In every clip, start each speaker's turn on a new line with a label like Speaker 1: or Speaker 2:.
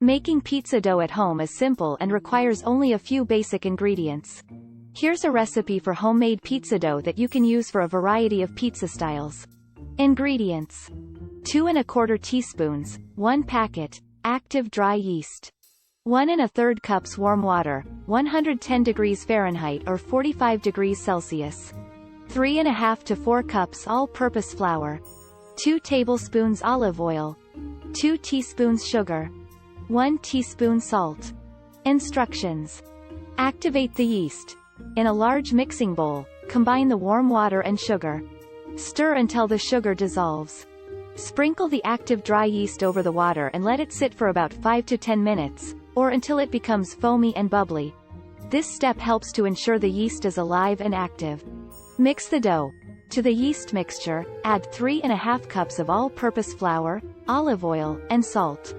Speaker 1: Making pizza dough at home is simple and requires only a few basic ingredients. Here's a recipe for homemade pizza dough that you can use for a variety of pizza styles. Ingredients: 2 1/4 teaspoons, 1 packet, active dry yeast. 1 1/3 cups warm water, 110 degrees Fahrenheit or 45 degrees Celsius. 3 1/2 to 4 cups all-purpose flour. 2 tablespoons olive oil. 2 teaspoons sugar. 1 teaspoon salt. Instructions. Activate the yeast. In a large mixing bowl, combine the warm water and sugar. Stir until the sugar dissolves. Sprinkle the active dry yeast over the water and let it sit for about 5 to 10 minutes, or until it becomes foamy and bubbly. This step helps to ensure the yeast is alive and active. Mix the dough. To the yeast mixture, add 3 1/2 cups of all-purpose flour, olive oil, and salt.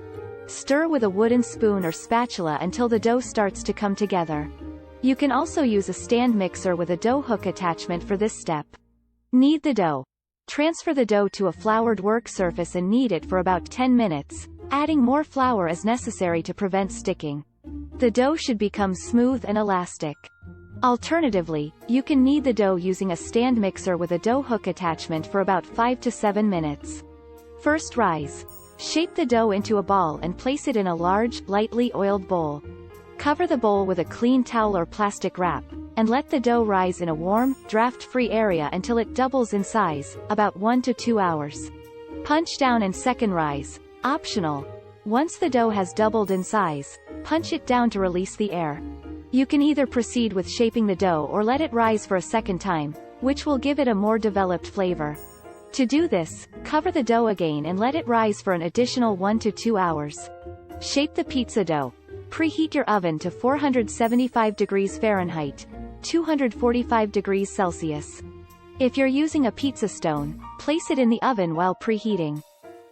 Speaker 1: Stir with a wooden spoon or spatula until the dough starts to come together. You can also use a stand mixer with a dough hook attachment for this step. Knead the dough. Transfer the dough to a floured work surface and knead it for about 10 minutes, adding more flour as necessary to prevent sticking. The dough should become smooth and elastic. Alternatively, you can knead the dough using a stand mixer with a dough hook attachment for about 5 to 7 minutes. First rise. Shape the dough into a ball and place it in a large, lightly oiled bowl. Cover the bowl with a clean towel or plastic wrap, and let the dough rise in a warm, draft-free area until it doubles in size, about 1 to 2 hours. Punch down and second rise, optional. Once the dough has doubled in size, punch it down to release the air. You can either proceed with shaping the dough or let it rise for a second time, which will give it a more developed flavor. To do this, cover the dough again and let it rise for an additional 1 to 2 hours. Shape the pizza dough. Preheat your oven to 475 degrees Fahrenheit, 245 degrees Celsius. If you're using a pizza stone, place it in the oven while preheating.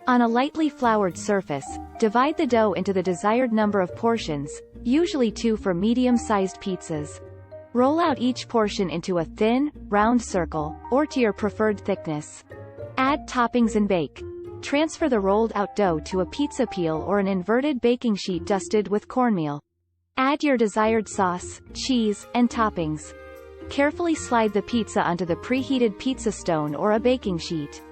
Speaker 1: On a lightly floured surface, divide the dough into the desired number of portions, usually 2 for medium-sized pizzas. Roll out each portion into a thin, round circle, or to your preferred thickness. Add toppings and bake. Transfer the rolled-out dough to a pizza peel or an inverted baking sheet dusted with cornmeal. Add your desired sauce, cheese, and toppings. Carefully slide the pizza onto the preheated pizza stone or a baking sheet.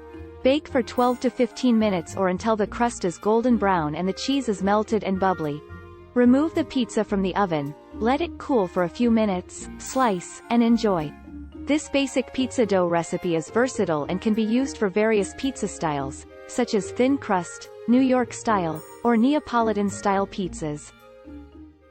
Speaker 1: Bake for 12 to 15 minutes or until the crust is golden brown and the cheese is melted and bubbly. Remove the pizza from the oven, let it cool for a few minutes, slice, and enjoy. This basic pizza dough recipe is versatile and can be used for various pizza styles, such as thin crust, New York style, or Neapolitan style pizzas.